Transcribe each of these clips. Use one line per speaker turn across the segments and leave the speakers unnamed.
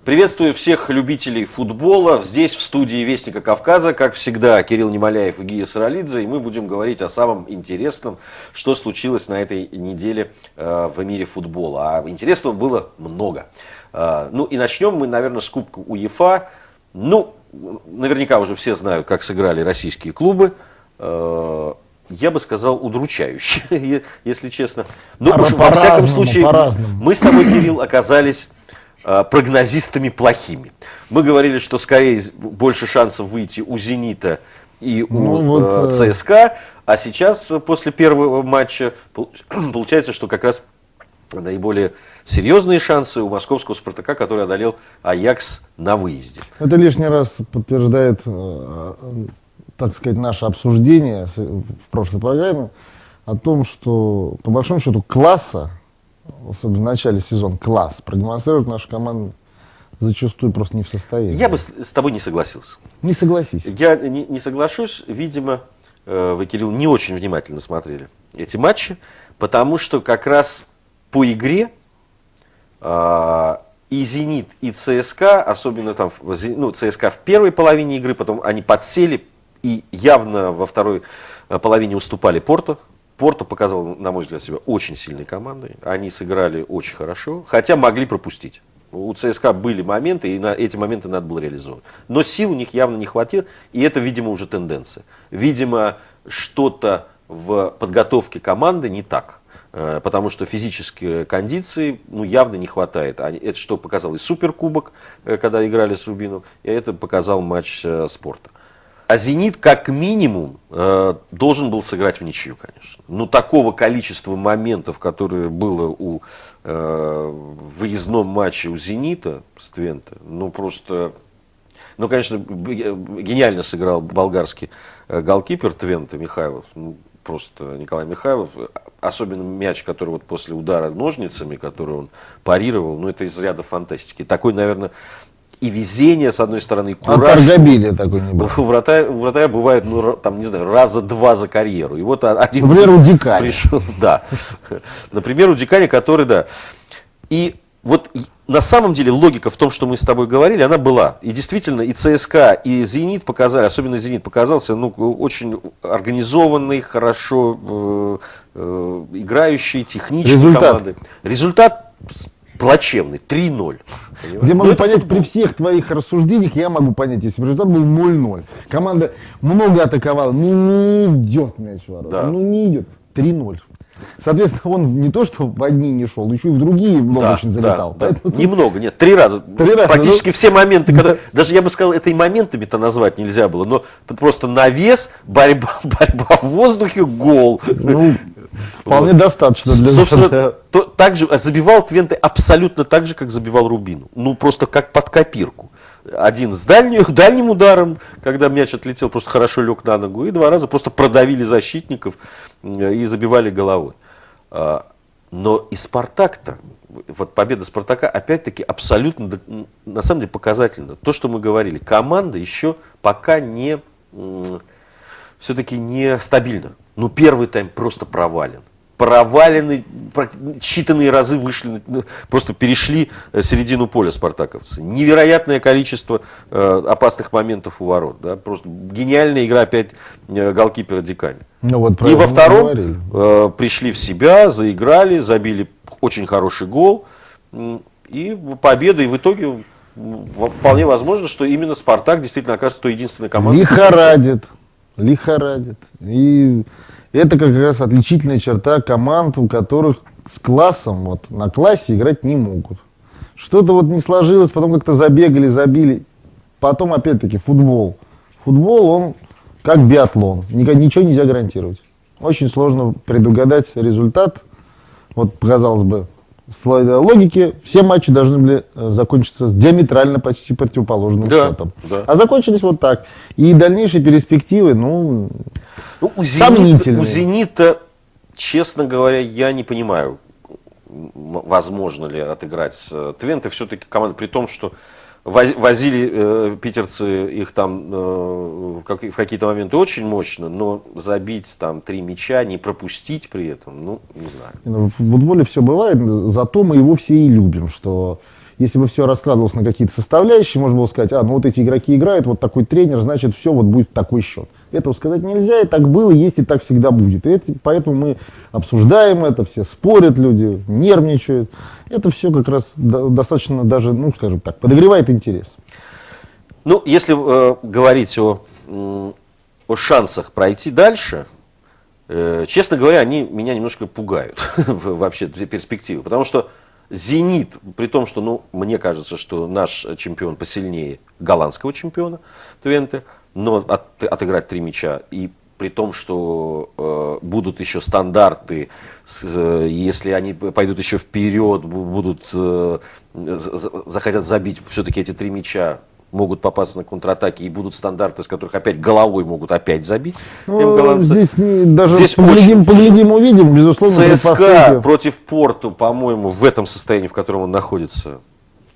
Приветствую всех любителей футбола. Здесь, в студии Вестника Кавказа, как всегда, Кирилл Немоляев и Гия Саралидзе. И мы будем говорить о самом интересном, что случилось на этой неделе в мире футбола. А интересного было много. Ну и начнем мы, наверное, с Кубка УЕФА. Ну, наверняка уже все знают, как сыграли российские клубы. Я бы сказал, удручающе, если честно. Но уж во всяком случае, мы с тобой, Кирилл, оказались прогнозистами плохими. Мы говорили, что скорее больше шансов выйти у «Зенита» и у ЦСКА, а сейчас после первого матча получается, что как раз наиболее серьезные шансы у московского «Спартака», который одолел «Аякс» на выезде.
Это лишний раз подтверждает, так сказать, наше обсуждение в прошлой программе о том, что по большому счету класса, особенно в начале сезона, класс продемонстрировать наша команда зачастую просто не в состоянии.
Я бы с тобой не согласился.
Не согласись.
Я не соглашусь. Видимо, вы, Кирилл, не очень внимательно смотрели эти матчи, потому что как раз по игре и «Зенит», и ЦСКА, особенно там, ЦСКА в первой половине игры, потом они подсели и явно во второй половине уступали «Порто». «Порто» показал, на мой взгляд, себя очень сильной командой. Они сыграли очень хорошо, хотя могли пропустить. У ЦСКА были моменты, и эти моменты надо было реализовывать. Но сил у них явно не хватило, и это, видимо, уже тенденция. Видимо, что-то в подготовке команды не так. Потому что физические кондиции явно не хватает. Это что показал и Суперкубок, когда играли с Рубином, и это показал матч «Спорта». А «Зенит» как минимум должен был сыграть в ничью, конечно. Но такого количества моментов, которое было в выездном матче у «Зенита» с Твенте, конечно, гениально сыграл болгарский голкипер Твенте Михайлов. Просто Николай Михайлов, особенно мяч, который вот после удара ножницами, который он парировал, это из ряда фантастики. Такой, наверное, и везение, с одной стороны, и кураж.
Торгобилия такой не было.
У вратаря бывает, раза два за карьеру. И вот один...
Например, у Диканя.
Пришел, да. Например, у Диканя, который, да. И вот на самом деле логика в том, что мы с тобой говорили, она была. И действительно, и ЦСКА, и «Зенит» показали, особенно «Зенит» показался, очень организованный, хорошо играющий, техничный командой. Результат плачевный, 3-0.
Я могу понять, при всех твоих рассуждениях, я могу понять, если бы результат был 0-0. Команда много атаковала, не идет мяч в ворота,
да.
Не идет. 3-0. Соответственно, он не то, что в одни не шел, еще и в другие много очень залетал.
Да. Немного, нет, 3 раза. Практически все моменты, когда, даже я бы сказал, это и моментами-то назвать нельзя было, но просто навес, борьба в воздухе, гол.
Вполне достаточно для
собственно, также забивал Твенте абсолютно так же, как забивал Рубину. Просто как под копирку. Один с дальним ударом, когда мяч отлетел, просто хорошо лег на ногу, и 2 раза просто продавили защитников и забивали головой. Но и «Спартак»-то, вот победа «Спартака» опять-таки абсолютно, на самом деле, показательна. То, что мы говорили, команда еще пока все-таки не стабильна. Первый тайм просто провален. Провалены, считанные разы вышли, просто перешли середину поля спартаковцы. Невероятное количество опасных моментов у ворот. Да? Просто гениальная игра опять голкипера Диканя. И во втором пришли в себя, заиграли, забили очень хороший гол. И победа, и в итоге вполне возможно, что именно «Спартак» действительно окажется той единственной командой.
Лихорадит. И это как раз отличительная черта команд, у которых с классом, на классе играть не могут. Что-то не сложилось, потом как-то забили. Потом опять-таки футбол. Футбол, он как биатлон. Ничего нельзя гарантировать. Очень сложно предугадать результат. Казалось бы, в логике все матчи должны были закончиться с диаметрально почти противоположным счетом.
Да.
А закончились вот так. И дальнейшие перспективы, сомнительные.
У «Зенита», честно говоря, я не понимаю, возможно ли отыграть Твенте. Все-таки команда, при том, что возили питерцы их там в какие-то моменты очень мощно, но забить 3 мяча, не пропустить при этом, не знаю.
В футболе все бывает, зато мы его все и любим, что если бы все раскладывалось на какие-то составляющие, можно было сказать, ну вот эти игроки играют, вот такой тренер, значит, все, вот будет такой счет. Этого сказать нельзя, и так было, есть, и так всегда будет. Поэтому мы обсуждаем это, все спорят люди, нервничают. Это все как раз достаточно даже, ну, скажем так, подогревает интерес.
Ну, если говорить о шансах пройти дальше, честно говоря, они меня немножко пугают вообще перспективы. Потому что «Зенит», при том, что, ну, мне кажется, что наш чемпион посильнее голландского чемпиона Твенте, но отыграть 3 мяча, и при том, что будут еще стандарты, если они пойдут еще вперед, захотят забить все-таки эти 3 мяча, могут попасться на контратаки, и будут стандарты, с которых опять головой могут опять забить.
Здесь поглядим, увидим, безусловно.
ЦСКА против Порту, по-моему, в этом состоянии, в котором он находится,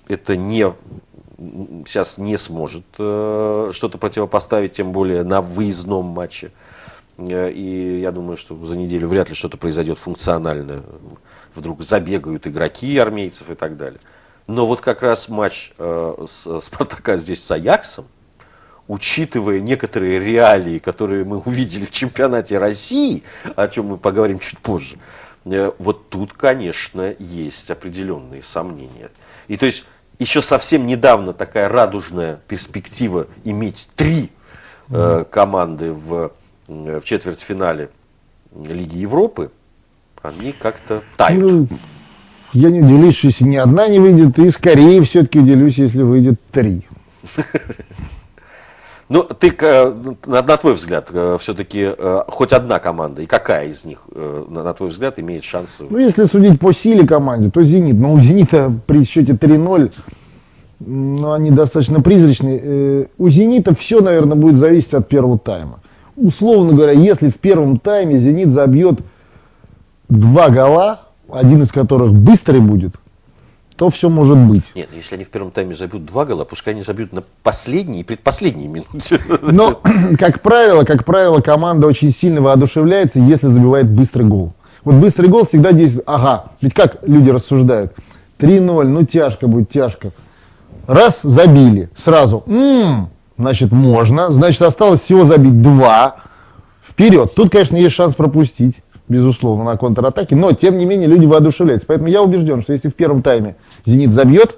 это сейчас не сможет что-то противопоставить, тем более на выездном матче. И я думаю, что за неделю вряд ли что-то произойдет функциональное. Вдруг забегают игроки армейцев и так далее. Но вот как раз матч Спартака здесь с Аяксом, учитывая некоторые реалии, которые мы увидели в чемпионате России, о чем мы поговорим чуть позже, вот тут, конечно, есть определенные сомнения. И то есть еще совсем недавно такая радужная перспектива иметь 3 команды в четвертьфинале Лиги Европы, они как-то тают.
Я не удивлюсь, если ни одна не выйдет, и скорее все-таки удивлюсь, если выйдет 3.
Ну, ты, на твой взгляд, все-таки хоть одна команда, и какая из них, на твой взгляд, имеет шансы?
Ну, если судить по силе команды, то «Зенит». Но у «Зенита» при счете 3-0, ну, они достаточно призрачные. У «Зенита» все, наверное, будет зависеть от первого тайма. Условно говоря, если в первом тайме «Зенит» забьет 2 гола, один из которых быстрый будет, то все может быть.
Нет, если они в первом тайме забьют 2 гола, пускай они забьют на последней и предпоследней минуте.
Но, как правило, команда очень сильно воодушевляется, если забивает быстрый гол. Вот быстрый гол всегда действует. Ага, ведь как люди рассуждают? 3-0, ну тяжко будет, тяжко. Раз, забили, сразу. Значит, можно. Значит, осталось всего забить 2. Вперед. Тут, конечно, есть шанс пропустить. Безусловно, на контратаке, но, тем не менее, люди воодушевляются. Поэтому я убежден, что если в первом тайме «Зенит» забьет,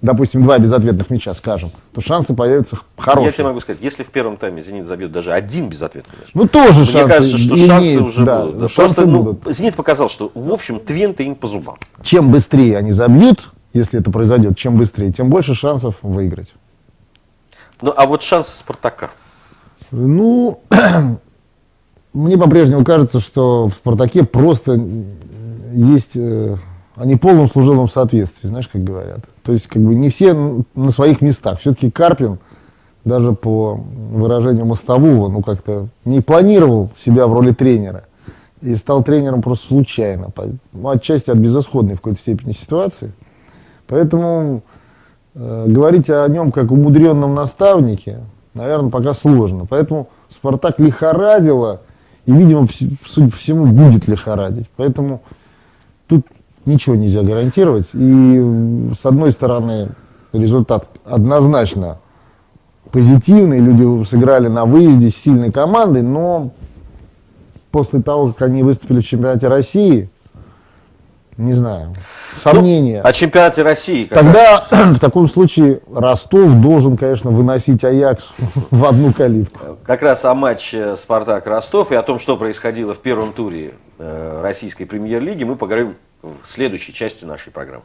допустим, 2 безответных мяча, скажем, то шансы появятся хорошие.
Я тебе могу сказать, если в первом тайме «Зенит» забьет даже 1 безответный мяч,
ну, тоже шансы.
Мне кажется, что шансы уже будут. Да.
Шансы
Просто,
будут.
«Зенит» показал, что, в общем, Твенте им по зубам.
Чем быстрее они забьют, если это произойдет, чем быстрее, тем больше шансов выиграть.
Ну, а вот шансы «Спартака»?
Ну... Мне по-прежнему кажется, что в «Спартаке» просто есть, они в полном служебном соответствии, знаешь, как говорят. То есть, как бы не все на своих местах. Все-таки Карпин, даже по выражению Мостового, ну как-то не планировал себя в роли тренера. И стал тренером просто случайно. Отчасти от безысходной в какой-то степени ситуации. Поэтому говорить о нем как умудренном наставнике, наверное, пока сложно. Поэтому «Спартак» лихорадило. И, видимо, судя по всему, будет лихорадить. Поэтому тут ничего нельзя гарантировать. И, с одной стороны, результат однозначно позитивный. Люди сыграли на выезде с сильной командой. Но после того, как они выступили в чемпионате России, не знаю, сомнения.
Ну, о чемпионате России.
Тогда, в таком случае, Ростов должен, конечно, выносить Аякс в одну калитку.
Как раз о матче «Спартак-Ростов» и о том, что происходило в первом туре российской премьер-лиги, мы поговорим в следующей части нашей программы.